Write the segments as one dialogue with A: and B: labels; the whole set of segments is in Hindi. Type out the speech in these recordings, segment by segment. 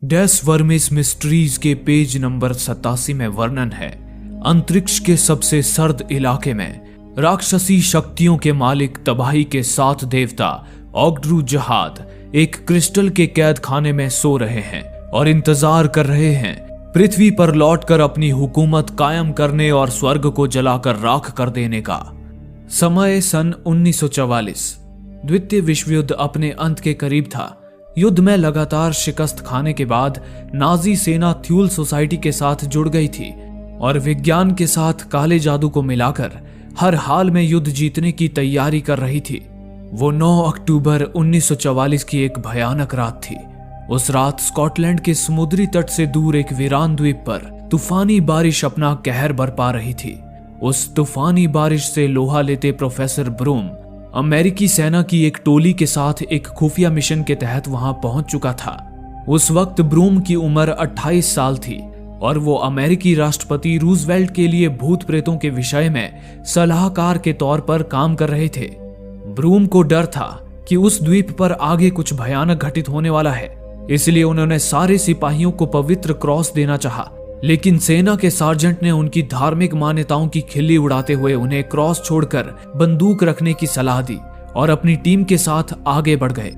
A: डेस वर्मिस मिस्ट्रीज के पेज नंबर 87 में वर्णन है। अंतरिक्ष के सबसे सर्द इलाके में राक्षसी शक्तियों के मालिक तबाही के 7 देवता ऑग्ड्रू जहाद एक क्रिस्टल के कैद खाने में सो रहे हैं और इंतजार कर रहे हैं पृथ्वी पर लौटकर अपनी हुकूमत कायम करने और स्वर्ग को जलाकर राख कर देने का। समय सन 1944। द्वितीय विश्व युद्ध अपने अंत के करीब था। युद्ध में लगातार शिकस्त खाने के बाद नाजी सेना थ्यूल सोसाइटी के साथ जुड़ गई थी और विज्ञान के साथ काले जादू को मिलाकर हर हाल में युद्ध जीतने की तैयारी कर रही थी। वो 9 अक्टूबर 1944 की एक भयानक रात थी। उस रात स्कॉटलैंड के समुद्री तट से दूर एक वीरान द्वीप पर तूफानी बारिश अपना कहर बरपा रही थी। उस तूफानी बारिश से लोहा लेते प्रोफेसर ब्रूम अमेरिकी सेना की एक टोली के साथ एक खुफिया मिशन के तहत वहां पहुंच चुका था। उस वक्त ब्रूम की उम्र 28 साल थी और वो अमेरिकी राष्ट्रपति रूजवेल्ट के लिए भूत प्रेतों के विषय में सलाहकार के तौर पर काम कर रहे थे। ब्रूम को डर था कि उस द्वीप पर आगे कुछ भयानक घटित होने वाला है, इसलिए उन्होंने सारे सिपाहियों को पवित्र क्रॉस देना चाहा, लेकिन सेना के सार्जेंट ने उनकी धार्मिक मान्यताओं की खिल्ली उड़ाते हुए उन्हें क्रॉस छोड़कर बंदूक रखने की सलाह दी और अपनी टीम के साथ आगे बढ़ गए।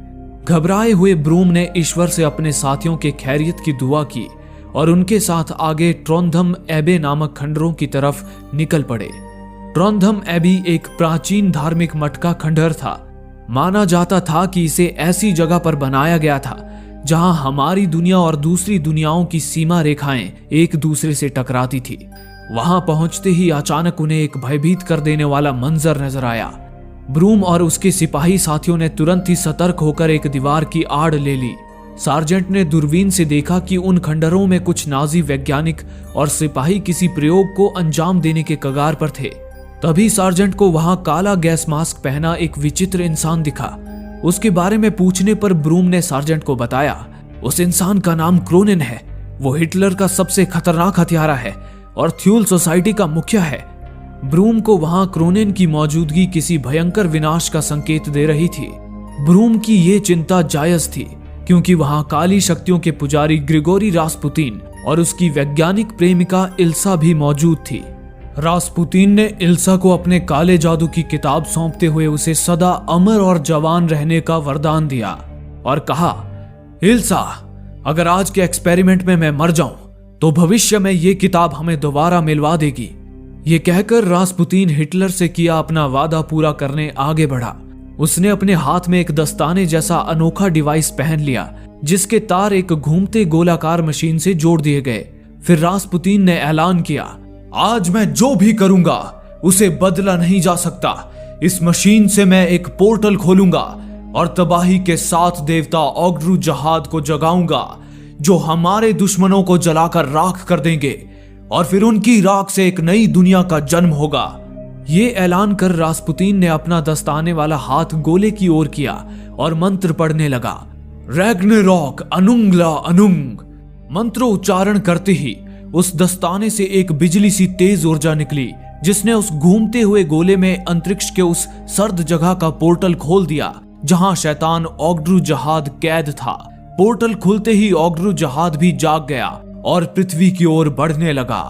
A: घबराए हुए ब्रूम ने ईश्वर से अपने साथियों के खैरियत की दुआ की और उनके साथ आगे ट्रोंधम एबे नामक खंडरों की तरफ निकल पड़े। ट्रोंधम एबी एक प्राचीन धार्मिक मठ का खंडहर था। माना जाता था कि इसे ऐसी जगह पर बनाया गया था जहां हमारी दुनिया और दूसरी दुनियाओं की सीमा रेखाएं एक दूसरे से टकराती थी। वहां पहुंचते ही अचानक उन्हें एक भयभीत कर देने वाला मंजर नजर आया। ब्रूम और उसके सिपाही साथियों ने तुरंत ही सतर्क होकर एक दीवार की आड़ ले ली। सार्जेंट ने दूरबीन से देखा कि उन खंडरों में कुछ नाजी वैज्ञानिक और सिपाही किसी प्रयोग को अंजाम देने के कगार पर थे। तभी सार्जेंट को वहां काला गैस मास्क पहना एक विचित्र इंसान दिखा। उसके बारे में पूछने पर ब्रूम ने सार्जेंट को बताया, उस इंसान का नाम क्रोनिन है। वो हिटलर का सबसे खतरनाक हथियारा है और थ्यूल सोसाइटी का मुखिया है। ब्रूम को वहां क्रोनिन की मौजूदगी किसी भयंकर विनाश का संकेत दे रही थी। ब्रूम की ये चिंता जायज थी क्योंकि वहां काली शक्तियों के पुजारी ग्रिगोरी रास्पुतीन और उसकी वैज्ञानिक प्रेमिका इल्सा भी मौजूद थी। रास्पुतीन ने इल्सा को अपने काले जादू की किताब सौंपते हुए उसे सदा अमर और जवान रहने का वरदान दिया और कहा, इल्सा, अगर आज के एक्सपेरिमेंट में मैं मर जाऊं तो भविष्य में ये किताब हमें दोबारा मिलवा देगी। ये कहकर रास्पुतीन हिटलर से किया अपना वादा पूरा करने आगे बढ़ा। उसने अपने हाथ में एक दस्ताने जैसा अनोखा डिवाइस पहन लिया जिसके तार एक घूमते गोलाकार मशीन से जोड़ दिए गए। फिर रास्पुतीन ने ऐलान किया, आज मैं जो भी करूंगा उसे बदला नहीं जा सकता। इस मशीन से मैं एक पोर्टल खोलूंगा और तबाही के 7 देवता ऑग्ड्रू जहाद को जगाऊंगा जो हमारे दुश्मनों को जलाकर राख कर देंगे और फिर उनकी राख से एक नई दुनिया का जन्म होगा। ये ऐलान कर रास्पुतीन ने अपना दस्ताने वाला हाथ गोले की ओर किया और मंत्र पढ़ने लगा। रैग्नारोक अनुंगला अनुंग। मंत्र उच्चारण करते ही उस दस्ताने से एक बिजली सी तेज ऊर्जा निकली जिसने उस घूमते हुए गोले में अंतरिक्ष के उस सर्द जगह का पोर्टल खोल दिया जहां शैतान ऑग्ड्रू जहाद कैद था। पोर्टल खुलते ही ऑग्ड्रू जहाद भी जाग गया और पृथ्वी की ओर बढ़ने लगा।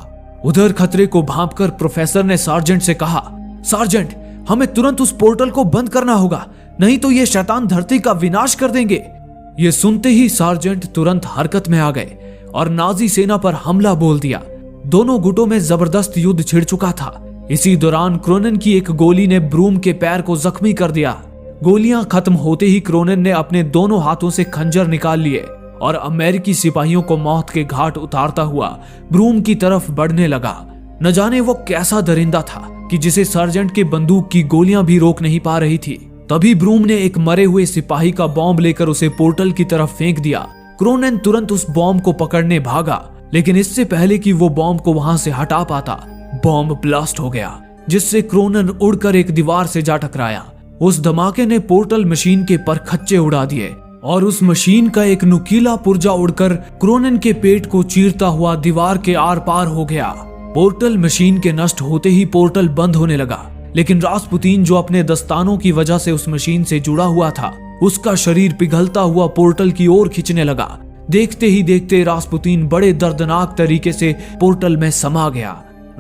A: उधर खतरे को भांपकर प्रोफेसर ने सार्जेंट से कहा, सार्जेंट, हमें तुरंत उस पोर्टल को बंद करना होगा, नहीं तो ये शैतान धरती का विनाश कर देंगे। ये सुनते ही सार्जेंट तुरंत हरकत में आ गए और नाजी सेना पर हमला बोल दिया। दोनों गुटों में जबरदस्त युद्ध छिड़ चुका था। इसी दौरान क्रोनिन की एक गोली ने ब्रूम के पैर को जख्मी कर दिया। गोलियां खत्म होते ही क्रोनिन ने अपने दोनों हाथों से खंजर निकाल लिए और अमेरिकी सिपाहियों को मौत के घाट उतारता हुआ ब्रूम की तरफ बढ़ने लगा। न जाने वो कैसा दरिंदा था कि जिसे सार्जेंट के बंदूक की गोलियां भी रोक नहीं पा रही थी। तभी ब्रूम ने एक मरे हुए सिपाही का बॉम्ब लेकर उसे पोर्टल की तरफ फेंक दिया। क्रोनिन तुरंत उस बॉम्ब को पकड़ने भागा, लेकिन इससे पहले कि वो बॉम्ब को वहां से हटा पाता, बॉम्ब ब्लास्ट हो गया जिससे क्रोनिन उड़कर एक दीवार से जा टकराया। उस धमाके ने पोर्टल मशीन के परखच्चे उड़ा दिए और उस मशीन का एक नुकीला पुर्जा उड़कर क्रोनिन के पेट को चीरता हुआ दीवार के आर पार हो गया। पोर्टल मशीन के नष्ट होते ही पोर्टल बंद होने लगा, लेकिन रास्पुतीन जो अपने दस्तानों की वजह से उस मशीन से जुड़ा हुआ था, उसका शरीर पिघलता हुआ पोर्टल की ओर खींचने लगा। देखते ही देखते रास्पुतीन बड़े दर्दनाक तरीके से पोर्टल में समा गया।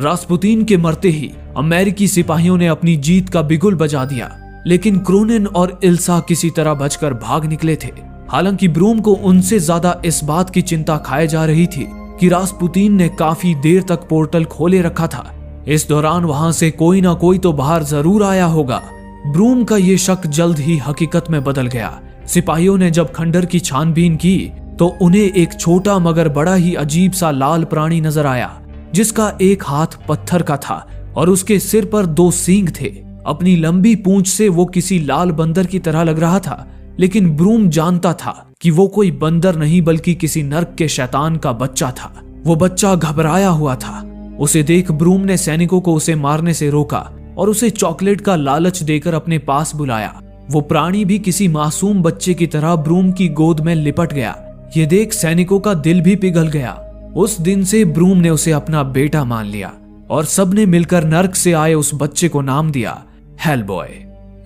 A: रास्पुतीन के मरते ही अमेरिकी सिपाहियों ने अपनी जीत का बिगुल बजा दिया, लेकिन क्रोनिन और इल्सा किसी तरह बचकर भाग निकले थे। हालांकि ब्रूम को उनसे ज्यादा इस बात की चिंता खाए जा रही थी कि रास्पुतीन ने काफी देर तक पोर्टल खोले रखा था। इस दौरान वहां से कोई ना कोई तो बाहर जरूर आया होगा। ब्रूम का ये शक जल्द ही हकीकत में बदल गया। सिपाहियों ने जब खंडर की छानबीन की तो उन्हें एक छोटा मगर बड़ा ही अजीब सा लाल प्राणी नजर आया, जिसका एक हाथ पत्थर का था और उसके सिर पर 2 सींग थे। अपनी लंबी पूंछ से वो किसी लाल बंदर की तरह लग रहा था, लेकिन ब्रूम जानता था कि वो कोई बंदर नहीं बल्कि किसी नर्क के शैतान का बच्चा था। वो बच्चा घबराया हुआ था। उसे देख ब्रूम ने सैनिकों को उसे मारने से रोका और उसे चॉकलेट का लालच देकर अपने पास बुलाया। वो प्राणी भी किसी मासूम बच्चे की तरह ब्रूम की गोद में लिपट गया। ये देख सैनिकों का दिल भी पिघल गया। उस दिन से ब्रूम ने उसे अपना बेटा मान लिया और सबने मिलकर नर्क से आए उस बच्चे को नाम दिया हेलबॉय।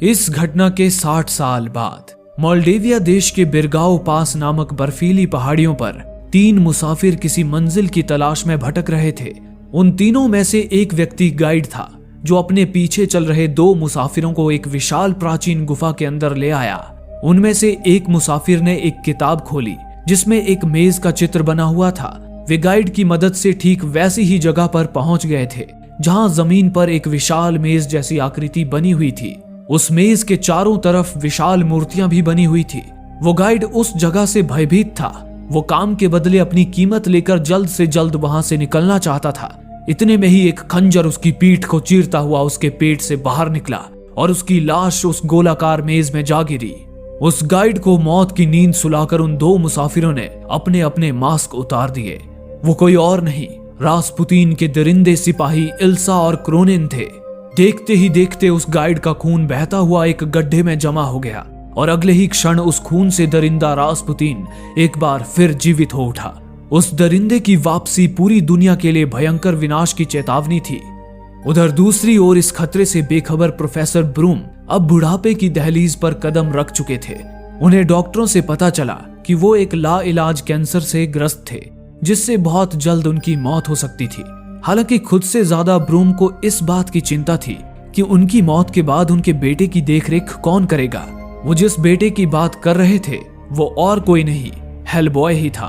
A: इस घटना के 60 साल बाद मोल्डेविया देश के बिरगाओ पास नामक बर्फीली पहाड़ियों पर 3 मुसाफिर किसी मंजिल की तलाश में भटक रहे थे। उन तीनों में से एक व्यक्ति गाइड था, जो अपने पीछे चल रहे 2 मुसाफिरों को एक विशाल प्राचीन गुफा के अंदर ले आया। उनमें से एक मुसाफिर ने एक किताब खोली जिसमें एक मेज का चित्र बना हुआ था। वे गाइड की मदद से ठीक वैसी ही जगह पर पहुंच गए थे जहां जमीन पर एक विशाल मेज जैसी आकृति बनी हुई थी। उस मेज के चारों तरफ विशाल मूर्तियां भी बनी हुई थी। वो गाइड उस जगह से भयभीत था। वो काम के बदले अपनी कीमत लेकर जल्द से जल्द वहां से निकलना चाहता था। इतने में ही एक खंजर उसकी पीठ को चीरता हुआ उसके पेट से बाहर निकला और उसकी लाश उस गोलाकार मेज में जा गिरी। उस गाइड को मौत की नींद सुलाकर उन 2 मुसाफिरों ने अपने अपने मास्क उतार दिए। वो कोई और नहीं, रास्पुतीन के दरिंदे सिपाही इल्सा और क्रोनिन थे। देखते ही देखते उस गाइड का खून बहता हुआ एक गड्ढे में जमा हो गया और अगले ही क्षण उस खून से दरिंदा रास्पुतीन एक बार फिर जीवित हो उठा। उस दरिंदे की वापसी पूरी दुनिया के लिए भयंकर विनाश की चेतावनी थी। उधर दूसरी ओर इस खतरे से बेखबर प्रोफेसर ब्रूम अब बुढ़ापे की दहलीज पर कदम रख चुके थे। उन्हें डॉक्टरों से पता चला कि वो एक लाइलाज कैंसर से ग्रस्त थे, जिससे बहुत जल्द उनकी मौत हो सकती थी। हालांकि खुद से ज्यादा ब्रूम को इस बात की चिंता थी कि उनकी मौत के बाद उनके बेटे की देखरेख कौन करेगा। वो जिस बेटे की बात कर रहे थे वो और कोई नहीं, हेलबॉय ही था।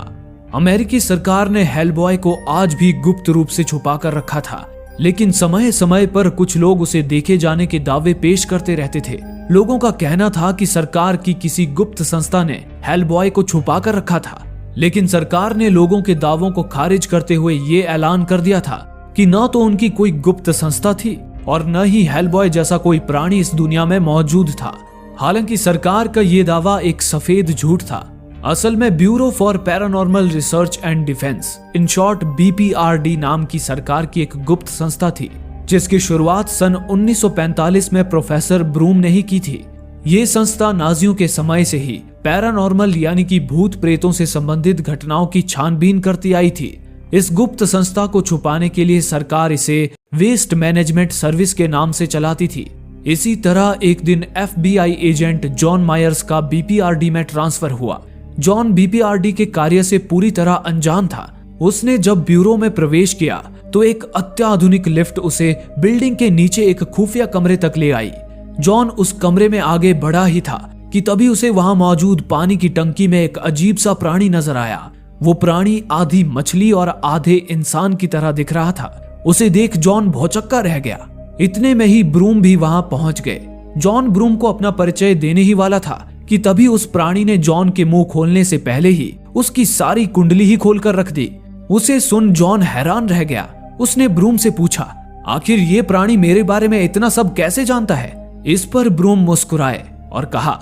A: अमेरिकी सरकार ने हेलबॉय को आज भी गुप्त रूप से छुपा कर रखा था, लेकिन समय समय पर कुछ लोग उसे देखे जाने के दावे पेश करते रहते थे। लोगों का कहना था कि सरकार की किसी गुप्त संस्था ने हेलबॉय को छुपा कर रखा था, लेकिन सरकार ने लोगों के दावों को खारिज करते हुए ये ऐलान कर दिया था कि न तो उनकी कोई गुप्त संस्था थी और न ही हेलबॉय जैसा कोई प्राणी इस दुनिया में मौजूद था। हालांकि सरकार का ये दावा एक सफेद झूठ था। असल में bureau for paranormal research and defence, in short BPRD नाम की सरकार की एक गुप्त संस्था थी, जिसकी शुरुआत सन 1945 में प्रोफेसर ब्रूम ने ही की थी। ये संस्था नाजियों के समय से ही पैरानॉर्मल यानी कि भूत प्रेतों से संबंधित घटनाओं की छानबीन करती आई थी। इस गुप्त संस्था को छुपाने के लिए सरकार इसे वेस्ट मैनेजमेंट सर्विस के नाम से चलाती थी। इसी तरह एक दिन FBI एजेंट जॉन मायर्स का BPRD में ट्रांसफर हुआ। जॉन BPRD के कार्य से पूरी तरह अनजान था। उसने जब ब्यूरो में प्रवेश किया तो एक अत्याधुनिक लिफ्ट उसे बिल्डिंग के नीचे एक खुफिया कमरे तक ले आई। जॉन उस कमरे में आगे बढ़ा ही था कि तभी उसे वहां मौजूद पानी की टंकी में एक अजीब सा प्राणी नजर आया। वो प्राणी आधी मछली और आधे इंसान की तरह दिख रहा था। उसे देख जॉन भौचक्का रह गया। इतने में ही ब्रूम भी वहां पहुंच गए। जॉन ब्रूम को अपना परिचय देने ही वाला था कि तभी उस प्राणी ने जॉन के मुंह खोलने से पहले ही उसकी सारी कुंडली ही खोलकर रख दी। उसे सुन जॉन हैरान रह गया। उसने ब्रूम से पूछा, आखिर ये प्राणी मेरे बारे में इतना सब कैसे जानता है? इस पर ब्रूम मुस्कुराए और कहा,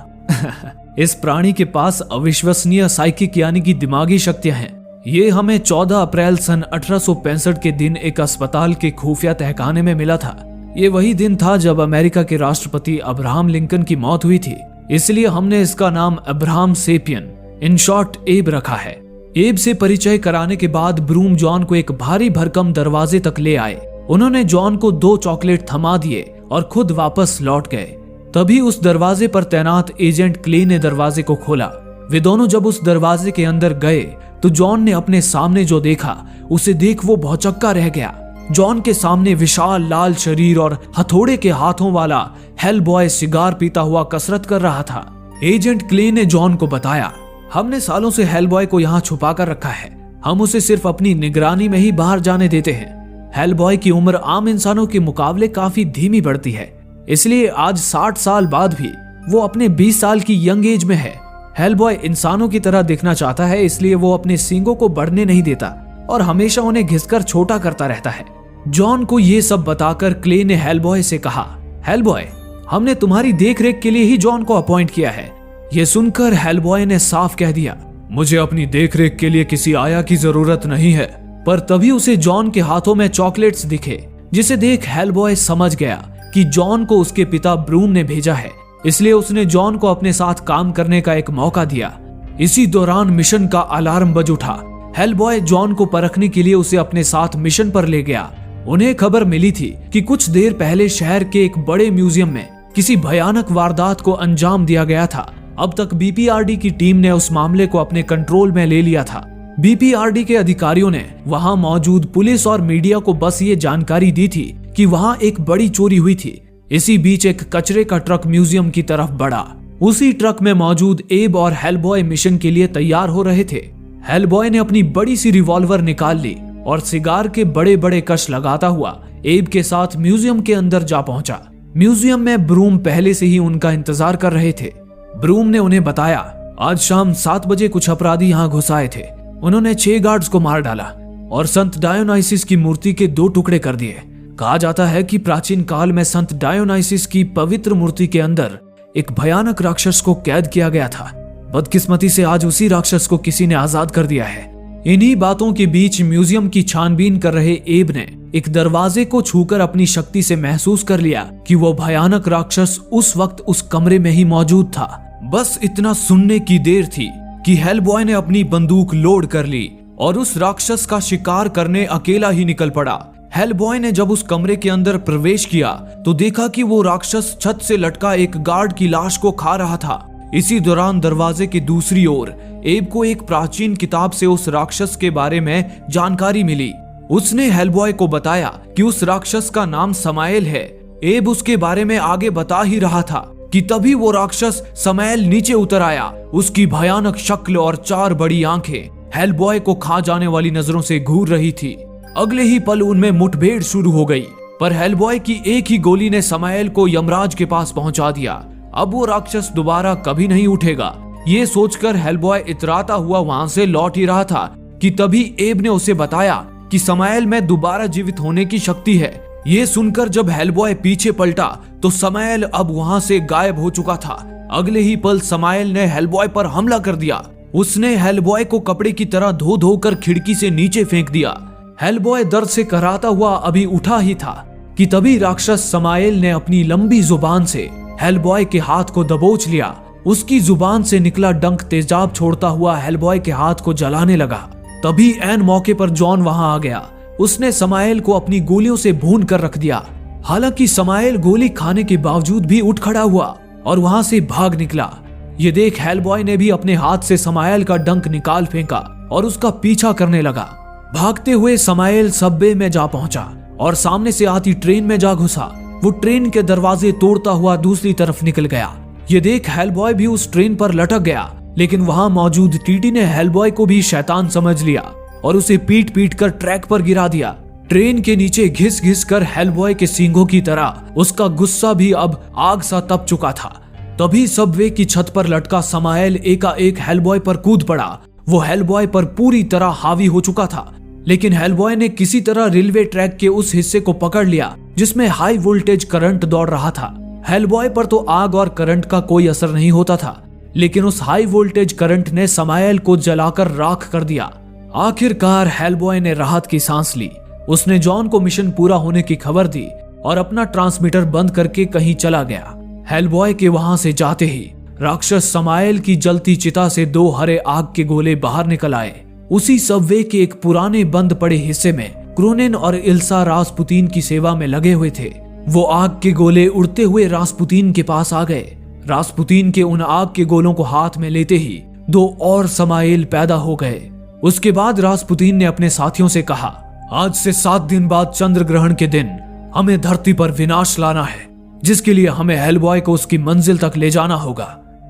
A: इस प्राणी के पास अविश्वसनीय साइकिक यानी कि दिमागी शक्तियां हैं। ये हमें 14 अप्रैल सन 1865 के दिन एक अस्पताल के खुफिया तहखाने में मिला था। ये वही दिन था जब अमेरिका के राष्ट्रपति अब्राहम लिंकन की मौत हुई थी, इसलिए हमने इसका नाम अब्राहम सेपियन, इन शॉर्ट एब रखा है। एब से परिचय कराने के बाद ब्रूम जॉन को एक भारी भरकम दरवाजे तक ले आए। उन्होंने जॉन को 2 चॉकलेट थमा दिए और खुद वापस लौट गए। तभी उस दरवाजे पर तैनात एजेंट क्ले ने दरवाजे को खोला। वे दोनों जब उस दरवाजे के अंदर गए तो जॉन ने अपने सामने जो देखा उसे देख वो भौचक्का रह गया। जॉन के सामने विशाल लाल शरीर और हथौड़े के हाथों वाला हेलबॉय सिगार पीता हुआ कसरत कर रहा था। एजेंट क्ले ने जॉन को बताया, हमने सालों से हेलबॉय को यहाँ छुपा कर रखा है। हम उसे सिर्फ अपनी निगरानी में ही बाहर जाने देते हैं। हेलबॉय की उम्र आम इंसानों के मुकाबले काफी धीमी बढ़ती है, इसलिए आज 60 साल बाद भी वो अपने 20 साल की यंग एज में है। हेलबॉय इंसानों की तरह दिखना चाहता है, इसलिए वो अपने सींगों को बढ़ने नहीं देता और हमेशा उन्हें घिसकर छोटा करता रहता है। जॉन को ये सब बताकर क्ले ने हेलबॉय से कहा, हेलबॉय, हमने तुम्हारी देखरेख के लिए ही जॉन को अपॉइंट किया है। ये सुनकर हेलबॉय ने साफ कह दिया, मुझे अपनी देखरेख के लिए किसी आया की जरूरत नहीं है। पर तभी उसे जॉन के हाथों में चॉकलेट्स दिखे, जिसे देख हेलबॉय समझ गया कि जॉन को उसके पिता ब्रूम ने भेजा है, इसलिए उसने जॉन को अपने साथ काम करने का एक मौका दिया। इसी दौरान मिशन का अलार्म बज उठा। हेलबॉय जॉन को परखने के लिए उसे अपने साथ मिशन पर ले गया। उन्हें खबर मिली थी कि कुछ देर पहले शहर के एक बड़े म्यूजियम में किसी भयानक वारदात को अंजाम दिया गया था। अब तक बीपीआरडी की टीम ने उस मामले को अपने कंट्रोल में ले लिया था। बीपीआरडी के अधिकारियों ने वहां मौजूद पुलिस और मीडिया को बस ये जानकारी दी थी कि वहां एक बड़ी चोरी हुई थी। इसी बीच एक कचरे का ट्रक म्यूजियम की तरफ बढ़ा। उसी ट्रक में मौजूद एब और हेलबॉय मिशन के लिए तैयार हो रहे थे। हेलबॉय ने अपनी बड़ी सी रिवॉल्वर निकाल ली और सिगार के बड़े बड़े कश लगाता हुआ एब के साथ म्यूजियम के अंदर जा पहुंचा। म्यूजियम में ब्रूम पहले से ही उनका इंतजार कर रहे थे। ब्रूम ने उन्हें बताया, आज शाम 7 बजे कुछ अपराधी यहाँ घुस आए थे। उन्होंने 6 गार्ड्स को मार डाला और संत डायोनाइसिस की मूर्ति के 2 टुकड़े कर दिए। कहा जाता है कि प्राचीन काल में संत डायोनाइसिस की पवित्र मूर्ति के अंदर एक भयानक राक्षस को कैद किया गया था। बदकिस्मती से आज उसी राक्षस को किसी ने आजाद कर दिया है। इन्हीं बातों के बीच म्यूजियम की छानबीन कर रहे एब ने एक दरवाजे को छूकर अपनी शक्ति से महसूस कर लिया कि वो भयानक राक्षस उस वक्त उस कमरे में ही मौजूद था। बस इतना सुनने की देर थी कि हेलबॉय ने अपनी बंदूक लोड कर ली और उस राक्षस का शिकार करने अकेला ही निकल पड़ा। हेलबॉय ने जब उस कमरे के अंदर प्रवेश किया तो देखा कि वो राक्षस छत से लटका एक गार्ड की लाश को खा रहा था। इसी दौरान दरवाजे की दूसरी ओर एब को एक प्राचीन किताब से उस राक्षस के बारे में जानकारी मिली। उसने हेलबॉय को बताया कि उस राक्षस का नाम समाएल है। एब उसके बारे में आगे बता ही रहा था कि तभी वो राक्षस समाएल नीचे उतर आया। उसकी भयानक शक्ल और 4 बड़ी आंखें हेलबॉय को खा जाने वाली नजरों से घूर रही थी। अगले ही पल उनमें मुठभेड़ शुरू हो गई, पर हेलबॉय की एक ही गोली ने समाएल को यमराज के पास पहुंचा दिया। अब वो राक्षस दोबारा कभी नहीं उठेगा। ये सोचकर हेलबॉय इतराता हुआ वहां से लौट ही रहा था कि तभी एब ने उसे बताया कि समाएल में दोबारा जीवित होने की शक्ति है। ये सुनकर जब हेलबॉय पीछे पलटा तो समाएल अब वहां से गायब हो चुका था। अगले ही पल समाएल ने हेलबॉय पर हमला कर दिया। उसने हेलबॉय को कपड़े की तरह धो धो कर खिड़की से नीचे फेंक दिया। हेलबॉय दर्द से कराहता हुआ अभी उठा ही था कि तभी राक्षस समाएल ने अपनी लंबी जुबान से हेलबॉय के हाथ को दबोच लिया। उसकी जुबान से निकला डंक तेजाब छोड़ता हुआ हेलबॉय के हाथ को जलाने लगा। तभी ऐन मौके पर जॉन वहां आ गया। उसने समाएल को अपनी गोलियों से भून कर रख दिया। हालांकि समाएल गोली खाने के बावजूद भी उठ खड़ा हुआ और वहां से भाग निकला। ये देख हेलबॉय ने भी अपने हाथ से समाएल का डंक निकाल फेंका और उसका पीछा करने लगा। भागते हुए समाएल सबवे में जा पहुंचा और सामने से आती ट्रेन में जा घुसा। वो ट्रेन के दरवाजे तोड़ता हुआ दूसरी तरफ निकल गया। ये देख हेलबॉय भी उस ट्रेन पर लटक गया, लेकिन वहां मौजूद टीटी ने हेलबॉय को भी शैतान समझ लिया और उसे पीट पीट कर ट्रैक पर गिरा दिया। ट्रेन के नीचे घिस घिस कर हेलबॉय के सींगों की तरह उसका गुस्सा भी अब आग सा तप चुका था। तभी सबवे की छत पर लटका समाएल एकाएक हेलबॉय पर कूद पड़ा। वो हेलबॉय पर पूरी तरह हावी हो चुका था, लेकिन हेलबॉय ने किसी तरह रेलवे ट्रैक के उस हिस्से को पकड़ लिया जिसमें हाई वोल्टेज करंट दौड़ रहा था। हेलबॉय पर तो आग और करंट का कोई असर नहीं होता था, लेकिन उस हाई वोल्टेज करंट ने समाएल को जलाकर राख कर दिया। आखिरकार हेलबॉय ने राहत की सांस ली। उसने जॉन को मिशन पूरा होने की खबर दी और अपना ट्रांसमीटर बंद करके कहीं चला गया। हेलबॉय के वहां से जाते ही राक्षस समाएल की जलती चिता से 2 हरे आग के गोले बाहर निकल आए। उसी सबवे के एक पुराने बंद पड़े हिस्से में क्रोनिन और इल्सा रासपुतीन की सेवा में लगे हुए थे। वो आग के गोले उड़ते हुए रासपुतीन के पास आ गए। रासपुतीन के उन आग के गोलों को हाथ में लेते ही 2 और समाएल पैदा हो गए। उसके बाद रास्पुतीन ने अपने साथियों से कहा, आज से 7 दिन बाद चंद्र ग्रहण के दिन हमें धरती पर विनाश लाना है, जिसके लिए हमें हेलबॉय को उसकी मंजिल तक ले जाना होगा।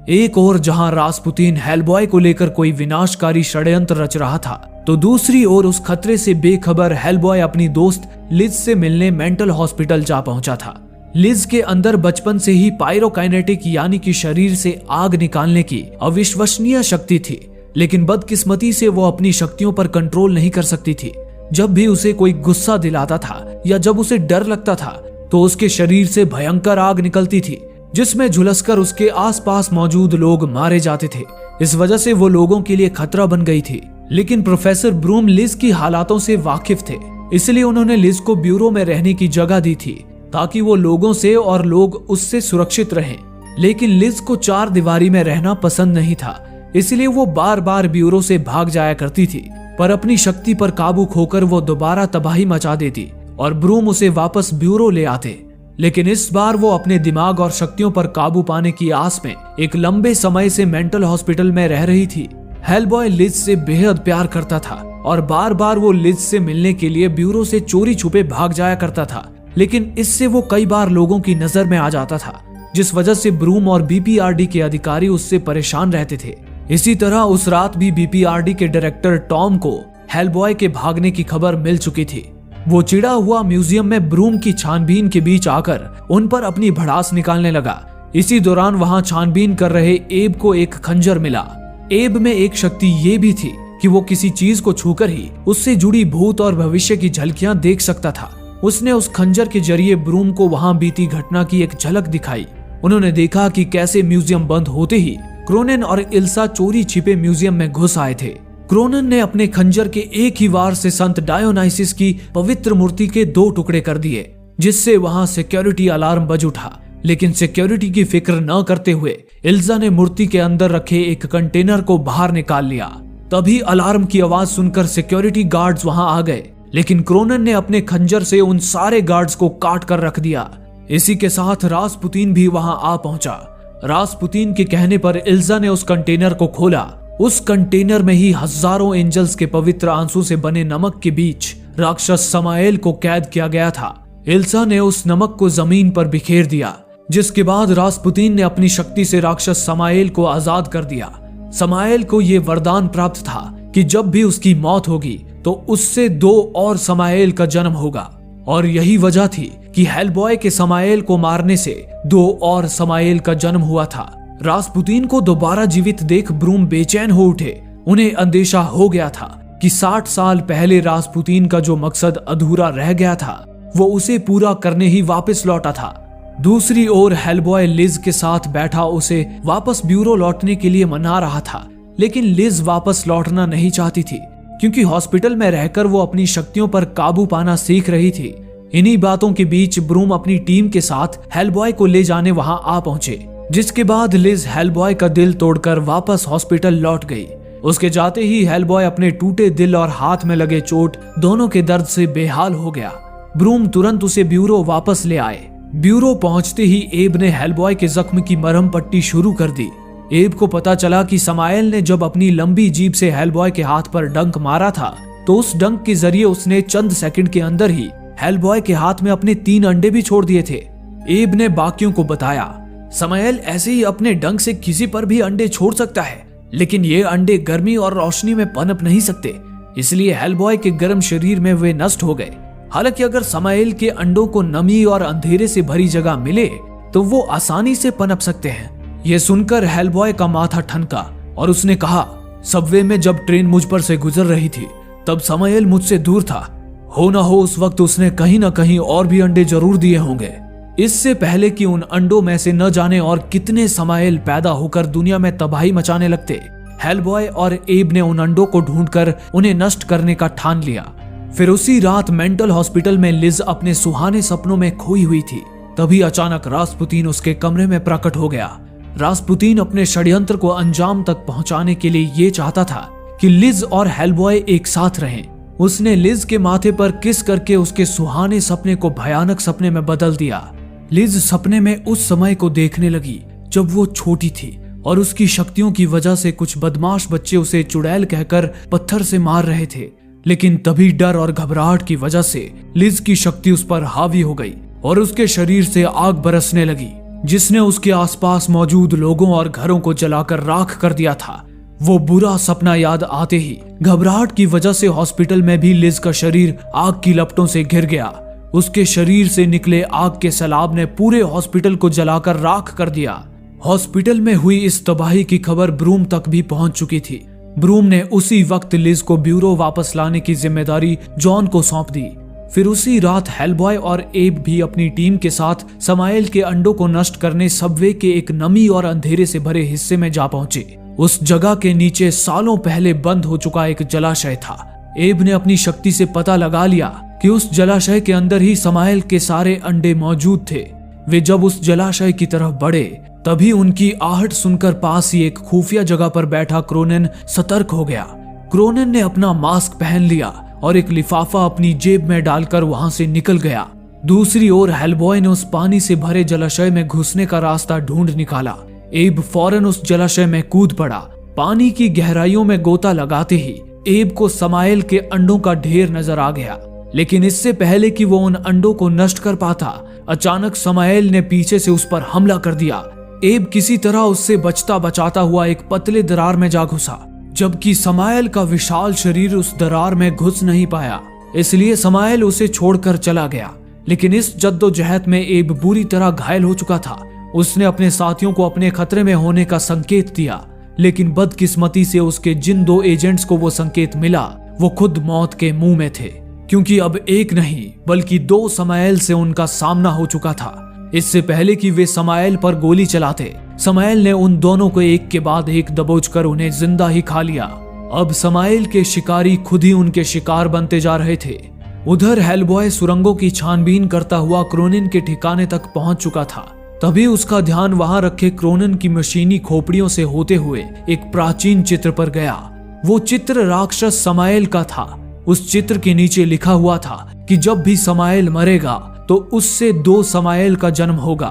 A: एक ओर जहां रास्पुतीन हेलबॉय को लेकर कोई विनाशकारी षड्यंत्र रच रहा था, तो दूसरी ओर उस खतरे से बेखबर हेलबॉय अपनी दोस्त लिज से मिलने मेंटल हॉस्पिटल जा पहुंचा था। लिज के अंदर बचपन से ही पायरोकाइनेटिक यानी कि शरीर से आग निकालने की अविश्वसनीय शक्ति थी, लेकिन बदकिस्मती से वो अपनी शक्तियों पर कंट्रोल नहीं कर सकती थी। जब भी उसे कोई गुस्सा दिलाता था या जब उसे डर लगता था तो उसके शरीर से भयंकर आग निकलती थी, जिसमें झुलसकर उसके आसपास मौजूद लोग मारे जाते थे। इस वजह से वो लोगों के लिए खतरा बन गई थी। लेकिन प्रोफेसर ब्रूम लिज की हालातों से वाकिफ थे, इसलिए उन्होंने लिज को ब्यूरो में रहने की जगह दी थी ताकि वो लोगों से और लोग उससे सुरक्षित रहें। लेकिन लिज को 4 दीवारी में रहना पसंद नहीं था, इसलिए वो बार बार ब्यूरो से भाग जाया करती थी। पर अपनी शक्ति पर काबू खोकर वो दोबारा तबाही मचा देती और ब्रूम उसे वापस ब्यूरो ले आते। लेकिन इस बार वो अपने दिमाग और शक्तियों पर काबू पाने की आस में एक लंबे समय से मेंटल हॉस्पिटल में रह रही थी। हेलबॉय लिज से बेहद प्यार करता था और बार बार वो लिज से मिलने के लिए ब्यूरो से चोरी छुपे भाग जाया करता था, लेकिन इससे वो कई बार लोगों की नजर में आ जाता था, जिस वजह से ब्रूम और बीपीआरडी के अधिकारी उससे परेशान रहते थे। इसी तरह उस रात भी बीपीआरडी के डायरेक्टर टॉम को हेलबॉय के भागने की खबर मिल चुकी थी। वो चिढ़ा हुआ म्यूजियम में ब्रूम की छानबीन के बीच आकर उन पर अपनी भड़ास निकालने लगा। इसी दौरान वहां छानबीन कर रहे एब को एक खंजर मिला। एब में एक शक्ति ये भी थी कि वो किसी चीज को छूकर ही उससे जुड़ी भूत और भविष्य की झलकियां देख सकता था। उसने उस खंजर के जरिए ब्रूम को वहां बीती घटना की एक झलक दिखाई। उन्होंने देखा कि कैसे म्यूजियम बंद होते ही क्रोनन और इल्सा चोरी छिपे म्यूजियम में घुस आए थे। क्रोनन ने अपने खंजर के एक ही वार से संत डायोनाइसिस की पवित्र मूर्ति के 2 टुकड़े कर दिए, जिससे वहां सिक्योरिटी अलार्म बज उठा। लेकिन सिक्योरिटी की फिक्र न करते हुए इल्सा ने मूर्ति के अंदर रखे एक कंटेनर को बाहर निकाल लिया। तभी अलार्म की आवाज सुनकर सिक्योरिटी गार्ड्स वहां आ गए, लेकिन क्रोनन ने अपने खंजर से उन सारे गार्ड्स को काट कर रख दिया। इसी के साथ रास्पुतीन भी वहां आ पहुंचा। रास्पुतीन के कहने पर इल्सा ने उस कंटेनर को खोला। उस कंटेनर में ही हजारों एंजल्स के पवित्र आंसू से बने नमक के बीच राक्षस समाएल को कैद किया गया था। इल्सा ने उस नमक को जमीन पर बिखेर दिया, जिसके बाद रास्पुतीन ने अपनी शक्ति से राक्षस समाएल को आजाद कर दिया। समाएल को यह वरदान प्राप्त था कि जब भी उसकी मौत होगी तो उससे 2 और समाएल का जन्म होगा, और यही वजह थी कि हेलबॉय के समाएल को मारने से 2 और समाएल का जन्म हुआ था। रास्पुतीन को दोबारा जीवित देख ब्रूम बेचैन हो उठे। उन्हें अंदेशा हो गया था कि 60 साल पहले रास्पुतीन का जो मकसद अधूरा रह गया था वो उसे पूरा करने ही वापस लौटा था। दूसरी ओर हेलबॉय लिज के साथ बैठा उसे वापस ब्यूरो लौटने के लिए मना रहा था, लेकिन लिज वापस लौटना नहीं चाहती थी, क्योंकि हॉस्पिटल में रहकर वो अपनी शक्तियों पर काबू पाना सीख रही थी। इन्हीं बातों के बीच ब्रूम अपनी टीम के साथ हेलबॉय को ले जाने वहां आ पहुंचे, जिसके बाद लिज हेलबॉय का दिल तोड़कर वापस हॉस्पिटल लौट गई। उसके जाते ही हेलबॉय अपने टूटे दिल और हाथ में लगे चोट दोनों के दर्द से बेहाल हो गया। ब्रूम तुरंत उसे ब्यूरो वापस ले आए। ब्यूरो पहुंचते ही एब ने हेलबॉय के जख्म की मरहम पट्टी शुरू कर दी। एब को पता चला कि समाएल ने जब अपनी लंबी जीभ से हेलबॉय के हाथ पर डंक मारा था, तो उस डंक के जरिए उसने चंद सेकंड के अंदर ही हेलबॉय के हाथ में अपने 3 अंडे भी छोड़ दिए थे। एब ने बाकियों को बताया, समाएल ऐसे ही अपने डंक से किसी पर भी अंडे छोड़ सकता है, लेकिन ये अंडे गर्मी और रोशनी में पनप नहीं सकते, इसलिए हेलबॉय के गर्म शरीर में वे नष्ट हो गए। हालांकि अगर समाएल के अंडों को नमी और अंधेरे से भरी जगह मिले तो वो आसानी से पनप सकते हैं। ये सुनकर हेलबॉय का माथा ठनका और उसने कहा, सबवे में जब ट्रेन मुझ पर से गुजर रही थी तब समाएल मुझसे दूर था। हो ना हो उस वक्त उसने कहीं ना कहीं और भी अंडे जरूर दिए होंगे, इससे पहले कि उन अंडों में से न जाने और कितने समाएल पैदा होकर दुनिया में तबाही मचाने लगते। हेलबॉय और एब ने उन अंडों को ढूंढकर उन्हें नष्ट करने का ठान लिया। फिर उसी रात मेंटल हॉस्पिटल में लिज अपने सुहाने सपनों में खोई हुई थी। तभी अचानक रास्पुतीन उसके कमरे में प्रकट हो गया। रास्पुतीन अपने षड्यंत्र को अंजाम तक पहुंचाने के लिए ये चाहता था कि लिज और हेलबॉय एक साथ रहें। उसने लिज के माथे पर किस करके उसके सुहाने सपने को भयानक सपने में बदल दिया। लिज सपने में उस समय को देखने लगी जब वो छोटी थी और उसकी शक्तियों की वजह से कुछ बदमाश बच्चे उसे चुड़ैल कहकर पत्थर से मार रहे थे। लेकिन तभी डर और घबराहट की वजह से लिज की शक्ति उस पर हावी हो गई और उसके शरीर से आग बरसने लगी, जिसने उसके आसपास मौजूद लोगों और घरों को जलाकर राख कर दिया था। वो बुरा सपना याद आते ही घबराहट की वजह से हॉस्पिटल में भी लिज का शरीर आग की लपटों से घिर गया। उसके शरीर से निकले आग के सैलाब ने पूरे हॉस्पिटल को जलाकर राख कर दिया। हॉस्पिटल में हुई इस तबाही की खबर ब्रूम तक भी पहुंच चुकी थी। ब्रूम ने उसी वक्त लिज को ब्यूरो वापस लाने की जिम्मेदारी जॉन को सौंप दी। फिर उसी रात हेलबॉय और एब भी अपनी टीम के साथ समाइल के अंडों को नष्ट करने सबवे के एक नमी और अंधेरे से भरे हिस्से में जा पहुंचे। उस जगह के नीचे सालों पहले बंद हो चुका एक जलाशय था। एब ने अपनी शक्ति से पता लगा लिया कि उस जलाशय के अंदर ही समाइल के सारे अंडे मौजूद थे। वे जब उस जलाशय की तरफ बढ़े तभी उनकी आहट सुनकर पास ही एक खुफिया जगह पर बैठा क्रोनन सतर्क हो गया। क्रोनन ने अपना मास्क पहन लिया और एक लिफाफा अपनी जेब में डालकर वहां से निकल गया। दूसरी ओर हेलबॉय ने उस पानी से भरे जलाशय में घुसने का रास्ता ढूंढ निकाला। एब फौरन उस जलाशय में कूद पड़ा। पानी की गहराइयों में गोता लगाते ही एब को समाइल के अंडों का ढेर नजर आ गया। लेकिन इससे पहले कि वो उन अंडों को नष्ट कर पाता, अचानक समाइल ने पीछे से उस पर हमला कर दिया। एब किसी तरह उससे बचता बचाता हुआ एक पतले दरार में जा घुसा, जबकि समाइल का विशाल शरीर उस दरार में घुस नहीं पाया, इसलिए समाइल उसे छोड़कर चला गया। लेकिन इस जद्दोजहद में एब बुरी तरह घायल हो चुका था। उसने अपने साथियों को अपने खतरे में होने का संकेत दिया, लेकिन बदकिस्मती से उसके जिन 2 एजेंट्स को वो संकेत मिला वो खुद मौत के मुंह में थे, क्योंकि अब एक नहीं बल्कि 2 समाइल से उनका सामना हो चुका था। इससे पहले कि वे समाइल पर गोली चलाते, समाइल ने उन दोनों को एक के बाद एक दबोचकर उन्हें जिंदा ही खा लिया। अब समाइल के शिकारी खुद ही उनके शिकार बनते जा रहे थे। उधर हेलबॉय सुरंगों की छानबीन करता हुआ क्रोनिन के ठिकाने तक पहुंच चुका था। तभी उसका ध्यान वहां रखे क्रोनिन की मशीनी खोपड़ियों से होते हुए एक प्राचीन चित्र पर गया। वो चित्र राक्षस समाइल का था। उस चित्र के नीचे लिखा हुआ था कि जब भी समाइल मरेगा तो उससे 2 समाइल का जन्म होगा।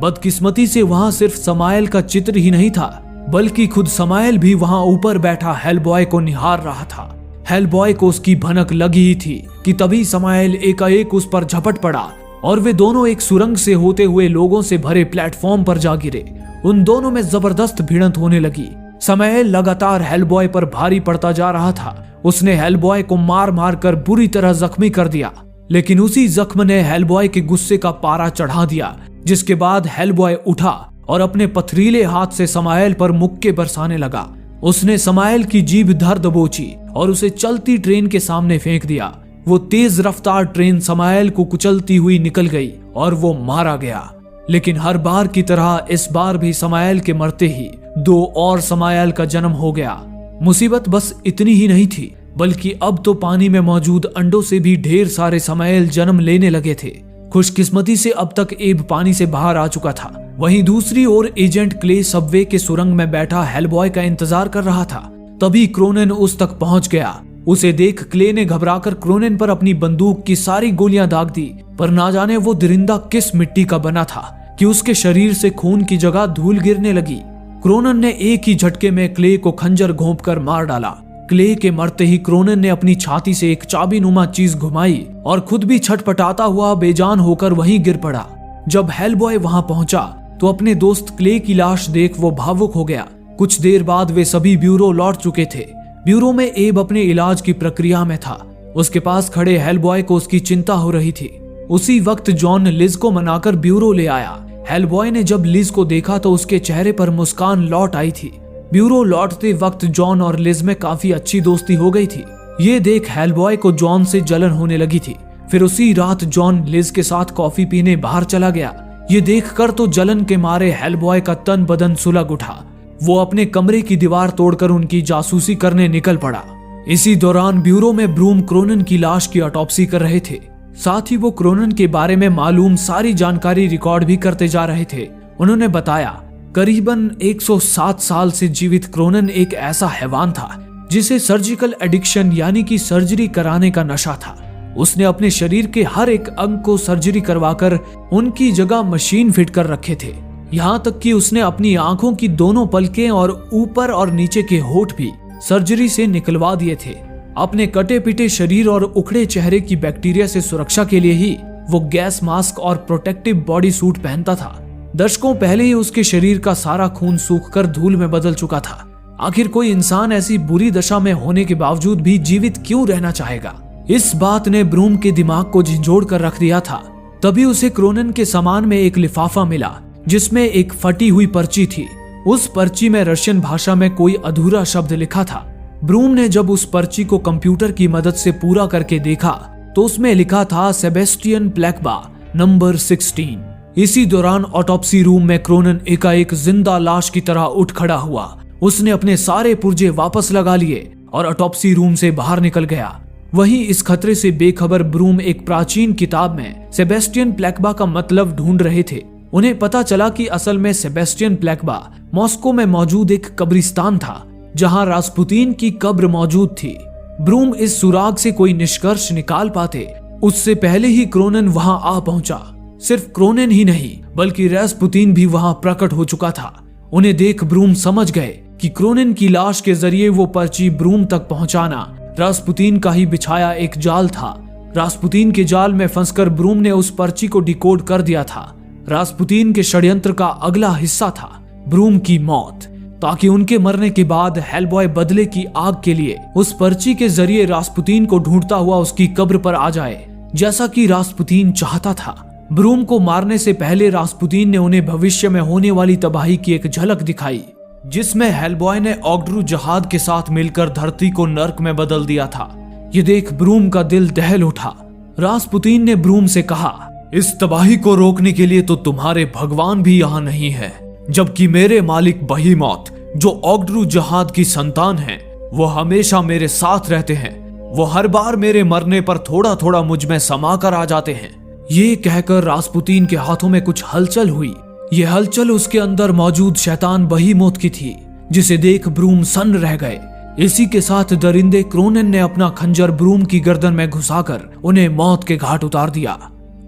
A: बदकिस्मती से वहां सिर्फ समाइल का चित्र ही नहीं था, बल्कि खुद समाइल भी वहां ऊपर बैठा हेलबॉय को निहार रहा था। हेलबॉय को उसकी भनक लगी ही थी कि तभी समाइल एकाएक उस पर झपट पड़ा और वे दोनों एक सुरंग से होते हुए लोगों से भरे प्लेटफॉर्म पर जा गिरे। उन दोनों में जबरदस्त भिड़ंत होने लगी। समाइल लगातार हेलबॉय पर भारी पड़ता जा रहा था। उसने हेलबॉय को मार मार कर बुरी तरह जख्मी कर दिया, लेकिन उसी जख्म ने हेलबॉय के गुस्से का पारा चढ़ा दिया, जिसके बाद हेलबॉय उठा और अपने पथरीले हाथ से समाइल पर मुक्के बरसाने लगा। उसने समाइल की जीभ धर दबोची और उसे चलती ट्रेन के सामने फेंक दिया। वो तेज रफ्तार ट्रेन समाइल को कुचलती हुई निकल गई और वो मारा गया। लेकिन हर बार की तरह इस बार भी समाइल के मरते ही 2 और समाइल का जन्म हो गया। मुसीबत बस इतनी ही नहीं थी, बल्कि अब तो पानी में मौजूद अंडों से भी ढेर सारे समाइल जन्म लेने लगे थे। खुशकिस्मती से अब तक एब पानी से बाहर आ चुका था। वहीं दूसरी ओर एजेंट क्ले सबवे के सुरंग में बैठा हेलबॉय का इंतजार कर रहा था। तभी क्रोनन उस तक पहुंच गया। उसे देख क्ले ने घबराकर क्रोनन पर अपनी बंदूक की सारी गोलियां दाग दी, पर ना जाने वो दरिंदा किस मिट्टी का बना था कि उसके शरीर से खून की जगह धूल गिरने लगी। क्रोनन ने एक ही झटके में क्ले को खंजर घोंपकर मार डाला। क्ले के मरते ही क्रोनन ने अपनी छाती से एक चाबीनुमा चीज घुमाई और खुद भी छटपटाता हुआ बेजान होकर वहीं गिर पड़ा। जब हेलबॉय वहां पहुंचा तो अपने दोस्त क्ले की लाश देख वो भावुक हो गया। कुछ देर बाद वे सभी ब्यूरो लौट चुके थे। ब्यूरो में एब अपने इलाज की प्रक्रिया में था। उसके पास खड़े हेलबॉय को उसकी चिंता हो रही थी। उसी वक्त जॉन लिज को मनाकर ब्यूरो ले आया। हेलबॉय ने जब लिज को देखा तो उसके चेहरे पर मुस्कान लौट आई थी। ब्यूरो लौटते वक्त जॉन और लिज में काफी अच्छी दोस्ती हो गई थी। ये देख हेलबॉय को जॉन से जलन होने लगी थी। फिर उसी रात जॉन लिज के साथ कॉफी पीने बाहर चला गया। ये देखकर तो जलन के मारे हेलबॉय का तन बदन सुलग उठा। वो अपने कमरे की दीवार तोड़कर उनकी जासूसी करने निकल पड़ा। इसी दौरान ब्यूरो में ब्रूम क्रोनन की लाश की ऑटोप्सी कर रहे थे। साथ ही वो क्रोनन के बारे में मालूम सारी जानकारी रिकॉर्ड भी करते जा रहे थे। उन्होंने बताया, करीबन 107 साल से जीवित क्रोनन एक ऐसा हैवान था जिसे सर्जिकल एडिक्शन यानी कि सर्जरी कराने का नशा था। उसने अपने शरीर के हर एक अंग को सर्जरी करवाकर उनकी जगह मशीन फिट कर रखे थे। यहाँ तक कि उसने अपनी आंखों की दोनों पलकें और ऊपर और नीचे के होठ भी सर्जरी से निकलवा दिए थे। अपने कटे पिटे शरीर और उखड़े चेहरे की बैक्टीरिया से सुरक्षा के लिए ही वो गैस मास्क और प्रोटेक्टिव बॉडी सूट पहनता था। दशकों पहले ही उसके शरीर का सारा खून सूखकर धूल में बदल चुका था। आखिर कोई इंसान ऐसी बुरी दशा में होने के बावजूद भी जीवित क्यों रहना चाहेगा? इस बात ने ब्रूम के दिमाग को झंझोड़ कर रख दिया था। तभी उसे क्रोनन के सामान में एक लिफाफा मिला जिसमें एक फटी हुई पर्ची थी। उस पर्ची में रशियन भाषा में कोई अधूरा शब्द लिखा था। ब्रूम ने जब उस पर्ची को कंप्यूटर की मदद से पूरा करके देखा तो उसमें लिखा था सेबेस्टियन प्लेकबा नंबर 16। इसी दौरान ऑटोप्सी रूम में क्रोनन एकाएक जिंदा लाश की तरह उठ खड़ा हुआ। उसने अपने सारे पुर्जे वापस लगा लिए और ऑटोप्सी रूम से बाहर निकल गया। वहीं इस खतरे से बेखबर ब्रूम एक प्राचीन किताब में सेबेस्टियन प्लेकबा का मतलब ढूंढ रहे थे। उन्हें पता चला कि असल में सेबेस्टियन प्लेकबा मॉस्को में मौजूद एक कब्रिस्तान था जहां रास्पुतीन की कब्र मौजूद थी। ब्रूम इस सुराग से कोई निष्कर्ष निकाल पाते उससे पहले ही क्रोनन वहां आ पहुंचा। सिर्फ क्रोनन ही नहीं बल्कि रास्पुतीन भी वहां प्रकट हो चुका था। उन्हें देख ब्रूम समझ गए कि क्रोनन की लाश के जरिए वो पर्ची ब्रूम तक पहुंचाना रास्पुतीन का ही बिछाया एक जाल था। रास्पुतीन के जाल में फंसकर ब्रूम ने उस पर्ची को डिकोड कर दिया था। रास्पुतीन के षड्यंत्र का अगला हिस्सा था ब्रूम की मौत, ताकि उनके मरने के बाद हेलबॉय बदले की आग के लिए उस पर्ची के जरिए रास्पुतीन को ढूंढता हुआ उसकी कब्र पर आ जाए, जैसा कि रास्पुतीन चाहता था। ब्रूम को मारने से पहले रास्पुतीन ने उन्हें भविष्य में होने वाली तबाही की एक झलक दिखाई, जिसमें हेलबॉय ने ऑग्ड्रू जहाद के साथ मिलकर धरती को नर्क में बदल दिया था। ये देख ब्रूम का दिल दहल उठा। रास्पुतीन ने ब्रूम से कहा, इस तबाही को रोकने के लिए तो तुम्हारे भगवान भी यहाँ नहीं है, जबकि मेरे मालिक बहीमौत जो ऑग्ड्रू जहाद की संतान है वो हमेशा मेरे साथ रहते हैं। वो हर बार मेरे मरने पर थोड़ा थोड़ा मुझ में समा कर आ जाते हैं। ये कहकर रास्पुतीन के हाथों में कुछ हलचल हुई। ये हलचल उसके अंदर मौजूद शैतान बहीमौत की थी, जिसे देख ब्रूम सन्न रह गए। इसी के साथ दरिंदे क्रोनन ने अपना खंजर ब्रूम की गर्दन में घुसाकर उन्हें मौत के घाट उतार दिया।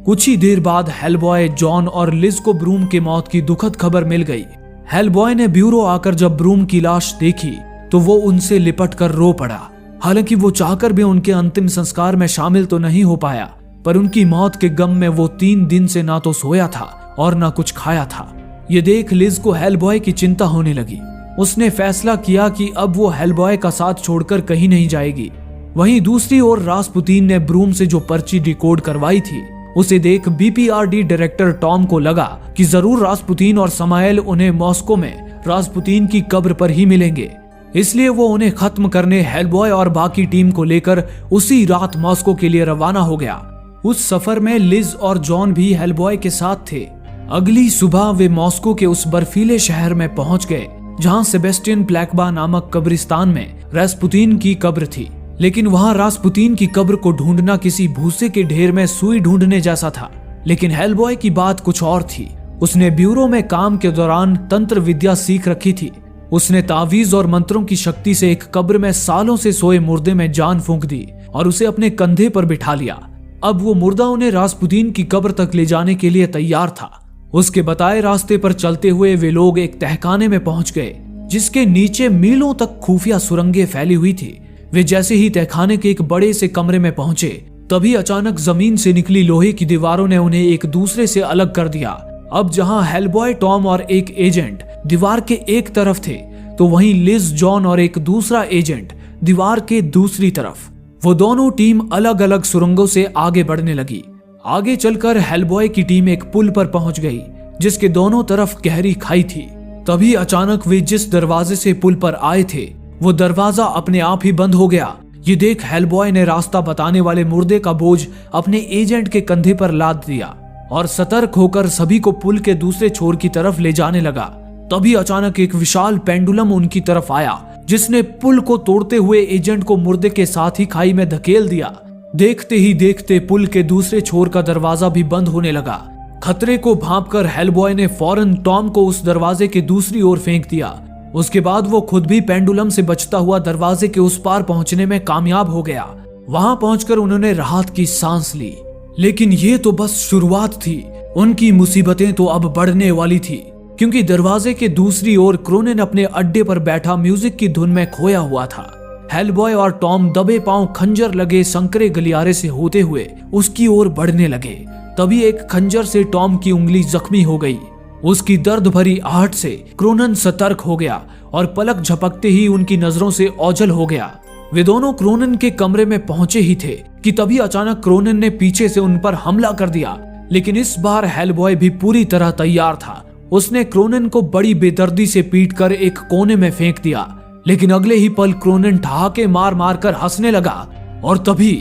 A: कुछ ही देर बाद हेलबॉय, जॉन और लिज को ब्रूम के मौत की दुखद खबर मिल गई। हेलबॉय ने ब्यूरो आकर जब ब्रूम की लाश देखी तो वो उनसे लिपट कर रो पड़ा। हालांकि वो चाहकर भी उनके अंतिम संस्कार में शामिल तो नहीं हो पाया, पर उनकी मौत के गम में वो 3 दिन से ना तो सोया था और ना कुछ खाया था। ये देख लिज को हेलबॉय की चिंता होने लगी। उसने फैसला किया कि अब वो हेलबॉय का साथ छोड़कर कहीं नहीं जाएगी। वहीं दूसरी ओर रास्पुतीन ने ब्रूम से जो पर्ची डिकोड करवाई थी उसे देख बीपीआरडी डायरेक्टर टॉम को लगा कि जरूर रास्पुतीन और समायल उन्हें मॉस्को में रास्पुतीन की कब्र पर ही मिलेंगे। इसलिए वो उन्हें खत्म करने हेलबॉय और बाकी टीम को लेकर उसी रात मॉस्को के लिए रवाना हो गया। उस सफर में लिज और जॉन भी हेलबॉय के साथ थे। अगली सुबह वे मॉस्को के उस बर्फीले शहर में पहुंच गए जहां सेबेस्टियन प्लेकबा नामक कब्रिस्तान में रास्पुतीन की कब्र थी। लेकिन वहां रास्पुतीन की कब्र को ढूंढना किसी भूसे के ढेर में सुई ढूंढने जैसा था। लेकिन हेलबॉय की बात कुछ और थी। उसने ब्यूरो में काम के दौरान तंत्र विद्या सीख रखी थी। उसने तावीज और मंत्रों की शक्ति से एक कब्र में सालों से सोए मुर्दे में जान फूंक दी और उसे अपने कंधे पर बिठा लिया। अब वो मुर्दा उन्हें रास्पुतीन की कब्र तक ले जाने के लिए तैयार था। उसके बताए रास्ते पर चलते हुए वे लोग एक तहखाने में पहुंच गए जिसके नीचे मीलों तक खुफिया सुरंगें फैली हुई थी। वे जैसे ही तहखाने के एक बड़े से कमरे में पहुंचे तभी अचानक जमीन से निकली लोहे की दीवारों ने उन्हें एक दूसरे से अलग कर दिया। अब जहां हेलबॉय, टॉम और एक एजेंट दीवार के एक तरफ थे तो वहीं लिज, जॉन और एक दूसरा एजेंट दीवार के दूसरी तरफ। वो दोनों टीम अलग अलग सुरंगों से आगे बढ़ने लगी। आगे चलकर हेलबॉय की टीम एक पुल पर पहुंच गई जिसके दोनों तरफ गहरी खाई थी। तभी अचानक वे जिस दरवाजे से पुल पर आए थे वो दरवाजा अपने आप ही बंद हो गया। ये देख हेलबॉय ने रास्ता बताने वाले मुर्दे का बोझ अपने एजेंट के कंधे पर लाद दिया और सतर्क होकर सभी को पुल के दूसरे छोर की तरफ ले जाने लगा। तभी अचानक एक विशाल पेंडुलम उनकी तरफ आया जिसने पुल को तोड़ते हुए एजेंट को मुर्दे के साथ ही खाई में धकेल दिया। देखते ही देखते पुल के दूसरे छोर का दरवाजा भी बंद होने लगा। खतरे को भांपकर हेलबॉय ने फौरन टॉम को उस दरवाजे के दूसरी ओर फेंक दिया। उसके बाद वो खुद भी पेंडुलम से बचता हुआ दरवाजे के उस पार पहुंचने में कामयाब हो गया। वहां पहुंचकर उन्होंने राहत की सांस ली। लेकिन ये तो बस शुरुआत थी। उनकी मुसीबतें तो अब बढ़ने वाली थी, क्योंकि दरवाजे के दूसरी ओर क्रोनन अपने अड्डे पर बैठा म्यूजिक की धुन में खोया हुआ था। हेलबॉय और टॉम दबे पांव खंजर लगे संकरे गलियारे से होते हुए उसकी ओर बढ़ने लगे। तभी एक खंजर से टॉम की उंगली जख्मी हो गई। उसकी दर्द भरी आहट से क्रोनन सतर्क हो गया और पलक झपकते ही उनकी नजरों से ओझल हो गया। वे दोनों क्रोनन के कमरे में पहुंचे ही थे कि तभी अचानक क्रोनन ने पीछे से उन पर हमला कर दिया। लेकिन इस बार हेलबॉय भी पूरी तरह तैयार था। उसने क्रोनन को बड़ी बेदर्दी से पीटकर एक कोने में फेंक दिया। लेकिन अगले ही पल क्रोनन ठहाके मार मार कर हंसने लगा और तभी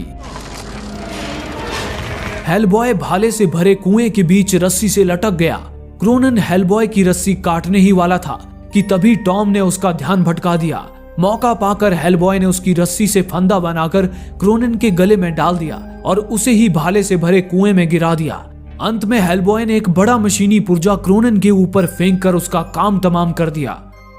A: हेलबॉय भाले से भरे कुएं के बीच रस्सी से लटक गया। क्रोनन हेलबॉय की रस्सी काटने ही वाला था कि तभी टॉम ने उसका ध्यान भटका दिया। मौका पाकर हेलबॉय ने उसकी रस्सी से फंदा बनाकर क्रोनन के गले में डाल दिया और उसे ही भाले से भरे कुएं में गिरा दिया। अंत में हेलबॉय ने एक बड़ा मशीनी पुर्जा क्रोनन के ऊपर फेंक कर उसका काम तमाम कर दिया।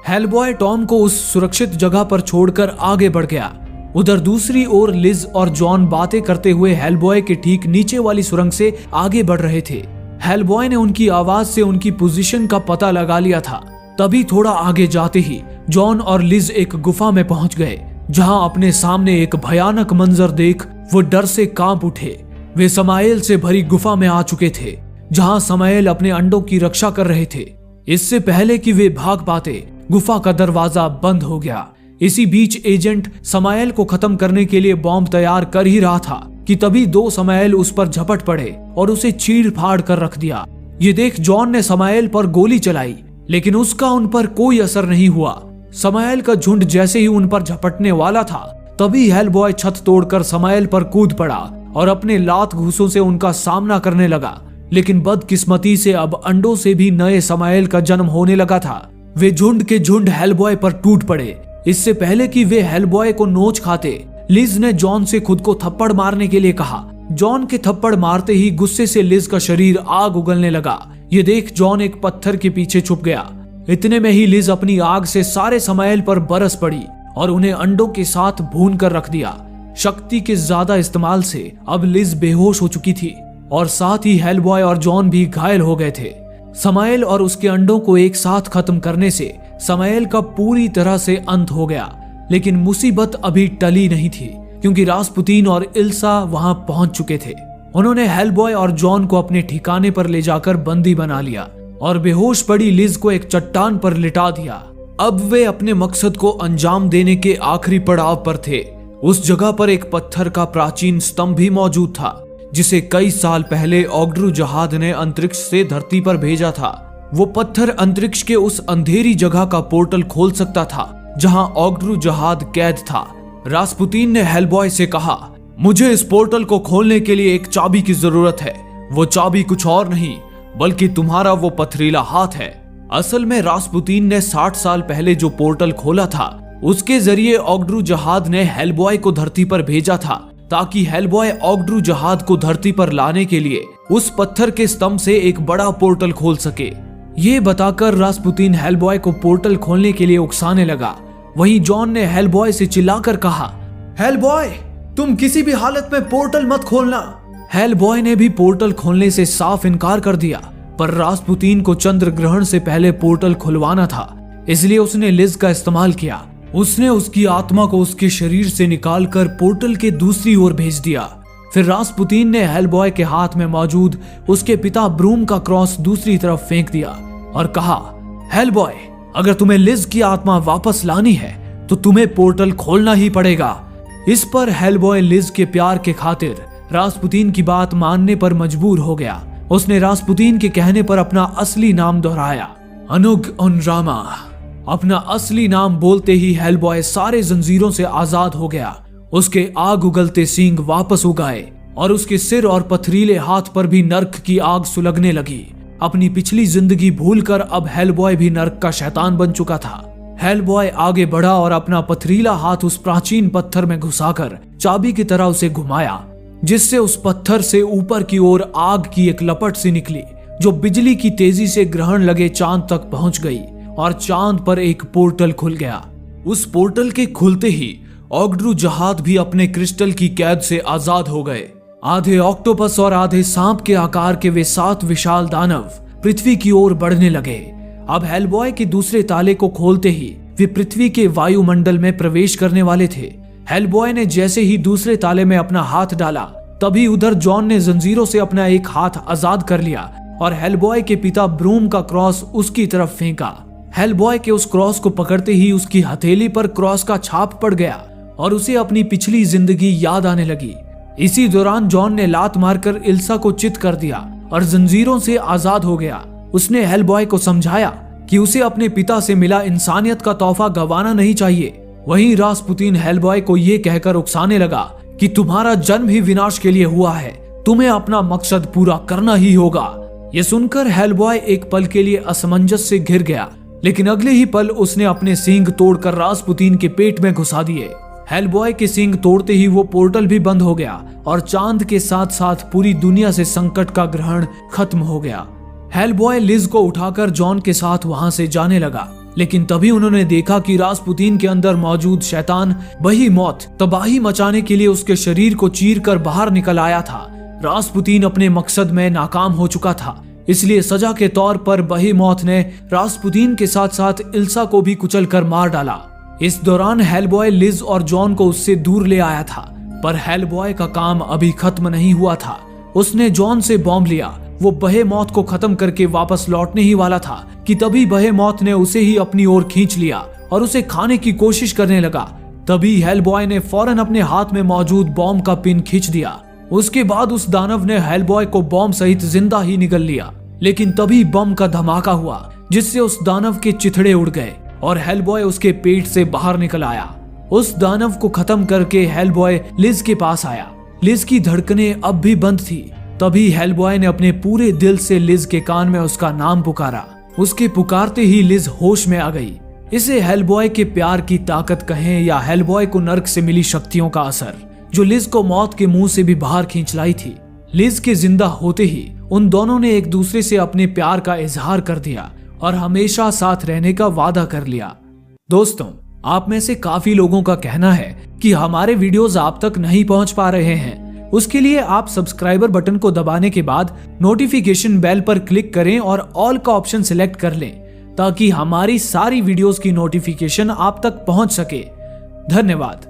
A: हेलबॉय टॉम को उस सुरक्षित जगह पर छोड़कर आगे बढ़ गया। उधर दूसरी ओर लिज और जॉन बातें करते हुए हेलबॉय के ठीक नीचे वाली सुरंग से आगे बढ़ रहे थे। हेलबॉय ने उनकी आवाज से उनकी पोजीशन का पता लगा लिया था। तभी थोड़ा आगे जाते ही जॉन और लिज एक गुफा में पहुंच गए, जहां अपने सामने एक भयानक मंजर देख वो डर से कांप उठे। वे समाएल से भरी गुफा में आ चुके थे, जहां समाएल अपने अंडों की रक्षा कर रहे थे। इससे पहले कि वे भाग पाते, गुफा का दरवाजा बंद हो गया। इसी बीच एजेंट समाएल को खत्म करने के लिए बॉम्ब तैयार कर ही रहा था कि तभी दो समाएल उस पर झपट पड़े और उसे चीर फाड़ कर रख दिया। ये देख जॉन ने समाएल पर गोली चलाई, लेकिन उसका उन पर कोई असर नहीं हुआ। समाएल का झुंड जैसे ही उन पर झपटने वाला था, तभी हेलबॉय छत तोड़कर समाएल पर कूद पड़ा और अपने लात घूसों से उनका सामना करने लगा। लेकिन बदकिस्मती से अब अंडों से भी नए समाएल का जन्म होने लगा था। वे झुंड के झुंड हेलबॉय पर टूट पड़े। इससे पहले कि वे हेलबॉय को नोच खाते, लिज ने जॉन से खुद को थप्पड़ मारने के लिए कहा। जॉन के थप्पड़ मारते ही गुस्से से लिज का शरीर आग उगलने लगा। ये देख जॉन एक पत्थर के पीछे छुप गया। इतने में ही लिज अपनी आग से सारे समाएल पर बरस पड़ी और उन्हें अंडों के साथ भून कर रख दिया। शक्ति के ज्यादा इस्तेमाल से अब लिज बेहोश हो चुकी थी और साथ ही हेलबॉय और जॉन भी घायल हो गए थे। समाएल और उसके अंडों को एक साथ खत्म करने से समाएल का पूरी तरह से अंत हो गया। लेकिन मुसीबत अभी टली नहीं थी, क्योंकि रास्पुतीन और इल्सा वहां पहुंच चुके थे। उन्होंने हेलबॉय और जॉन को अपने ठिकाने पर ले जाकर बंदी बना लिया और बेहोश पड़ी लिज को एक चट्टान पर लिटा दिया। अब वे अपने मकसद को अंजाम देने के आखिरी पड़ाव पर थे। उस जगह पर एक पत्थर का प्राचीन स्तंभ भी मौजूद था, जिसे कई साल पहले ओग्ड्रू जहाद ने अंतरिक्ष से धरती पर भेजा था। वो पत्थर अंतरिक्ष के उस अंधेरी जगह का पोर्टल खोल सकता था जहां ओग्ड्रू जहाद कैद था। रास्पुतीन ने हेलबॉय से कहा, मुझे इस पोर्टल को खोलने के लिए एक चाबी की जरूरत है। वो चाबी कुछ और नहीं बल्कि तुम्हारा वो पथरीला हाथ है। असल में रास्पुतीन ने 60 साल पहले जो पोर्टल खोला था, उसके जरिए ओग्ड्रू जहाद ने हेलबॉय को धरती पर भेजा था, ताकि हेलबॉय ओग्ड्रू जहाद को धरती पर लाने के लिए उस पत्थर के स्तंभ से एक बड़ा पोर्टल खोल सके। ये बताकर रास्पुतीन हेलबॉय को पोर्टल खोलने के लिए उकसाने लगा। वहीं जॉन ने हेलबॉय से चिल्लाकर कहा, हेलबॉय, तुम किसी भी हालत में पोर्टल मत खोलना। हेलबॉय ने भी पोर्टल खोलने से साफ इनकार कर दिया, पर रास्पुतीन को चंद्र ग्रहण से पहले पोर्टल खुलवाना था, इसलिए उसने लिज का इस्तेमाल किया। उसने उसकी आत्मा को उसके शरीर से निकालकर पोर्टल के दूसरी ओर भेज दिया। फिर रास्पुतीन ने हेलबॉय के हाथ में मौजूद उसके पिता ब्रूम का क्रॉस दूसरी तरफ फेंक दिया और कहा, हेलबॉय, अगर तुम्हें लिज की आत्मा वापस लानी है तो तुम्हें पोर्टल खोलना ही पड़ेगा। इस पर हेलबॉय लिज के प्यार के खातिर रास्पुतीन की बात मानने पर मजबूर हो गया। उसने रास्पुतीन के कहने पर अपना असली नाम दोहराया, अनुग ओनरामा। अपना असली नाम बोलते ही हेलबॉय सारे जंजीरों से आजाद हो गया। उसके आग उगलते सींग वापस उगाए और उसके सिर और पथरीले हाथ पर भी नर्क की आग सुलगने लगी। अपनी पिछली जिंदगी भूलकर अब हेलबॉय भी नर्क का शैतान बन चुका था। हेलबॉय आगे बढ़ा और अपना पथरीला हाथ उस प्राचीन पत्थर में घुसाकर चाबी की तरह उसे घुमाया, जिससे उस पत्थर से ऊपर की ओर आग की एक लपट सी निकली, जो बिजली की तेजी से ग्रहण लगे चांद तक पहुंच गई और चांद पर एक पोर्टल खुल गया। उस पोर्टल के खुलते ही ओग्ड्रू जहाद भी अपने क्रिस्टल की कैद से आजाद हो गए। आधे ऑक्टोपस और आधे सांप के आकार के वे 7 विशाल दानव पृथ्वी की ओर बढ़ने लगे। अब हेलबॉय के दूसरे ताले को खोलते ही वे पृथ्वी के वायुमंडल में प्रवेश करने वाले थे। हेलबॉय ने जैसे ही दूसरे ताले में अपना हाथ डाला, तभी उधर जॉन ने जंजीरों से अपना एक हाथ आजाद कर लिया और हेलबॉय के पिता ब्रूम का क्रॉस उसकी तरफ फेंका। हेलबॉय के उस क्रॉस को पकड़ते ही उसकी हथेली पर क्रॉस का छाप पड़ गया और उसे अपनी पिछली जिंदगी याद आने लगी। इसी दौरान जॉन ने लात मारकर इल्सा को चित कर दिया और जंजीरों से आजाद हो गया। उसने हेलबॉय को समझाया कि उसे अपने पिता से मिला इंसानियत का तोहफा गंवाना नहीं चाहिए। वहीं रास्पुतीन हेलबॉय को यह कहकर उकसाने लगा कि तुम्हारा जन्म ही विनाश के लिए हुआ है, तुम्हें अपना मकसद पूरा करना ही होगा। ये सुनकर हेलबॉय एक पल के लिए असमंजस से घिर गया, लेकिन अगले ही पल उसने अपने सींग तोड़कर रास्पुतीन के पेट में घुसा दिए। हेलबॉय के सींग तोड़ते ही वो पोर्टल भी बंद हो गया और चांद के साथ साथ पूरी दुनिया से संकट का ग्रहण खत्म हो गया। हेलबॉय लिज को उठाकर जॉन के साथ वहां से जाने लगा, लेकिन तभी उन्होंने देखा कि रास्पुतीन के अंदर मौजूद शैतान बहीमौत तबाही मचाने के लिए उसके शरीर को चीरकर बाहर निकल आया था। रास्पुतीन अपने मकसद में नाकाम हो चुका था, इसलिए सजा के तौर पर बहीमौत ने रास्पुतीन के साथ साथ इल्सा को भी कुचलकर मार डाला। इस दौरान हेलबॉय लिज और जॉन को उससे दूर ले आया था, पर हेलबॉय का काम अभी खत्म नहीं हुआ था। उसने जॉन से बॉम्ब लिया। वो बहेमौत को खत्म करके वापस लौटने ही वाला था कि तभी बहेमौत ने उसे ही अपनी ओर खींच लिया और उसे खाने की कोशिश करने लगा। तभी हेलबॉय ने फौरन अपने हाथ में मौजूद बॉम्ब का पिन खींच दिया। उसके बाद उस दानव ने हेलबॉय को बॉम्ब सहित जिंदा ही निगल लिया, लेकिन तभी बम का धमाका हुआ जिससे उस दानव के चिथड़े उड़ गए और हेलबॉय उसके पेट से बाहर निकल आया। उस दानव को खत्म करके हेलबॉय लिज के पास आया। लिज की धड़कनें अब भी बंद थी। तभी हेलबॉय ने अपने पूरे दिल से लिज के कान में उसका नाम पुकारा। उसके पुकारते ही लिज होश में आ गई। इसे हेलबॉय के प्यार की ताकत कहें या हेलबॉय को नर्क से मिली शक्तियों का असर, जो लिज को मौत के मुंह से भी बाहर खींच लाई थी। लिज के जिंदा होते ही उन दोनों ने एक दूसरे से अपने प्यार का इजहार कर दिया और हमेशा साथ रहने का वादा कर लिया। दोस्तों, आप में से काफी लोगों का कहना है कि हमारे वीडियोस आप तक नहीं पहुंच पा रहे हैं। उसके लिए आप सब्सक्राइबर बटन को दबाने के बाद नोटिफिकेशन बेल पर क्लिक करें और ऑल का ऑप्शन सिलेक्ट कर लें, ताकि हमारी सारी वीडियोस की नोटिफिकेशन आप तक पहुंच सके। धन्यवाद।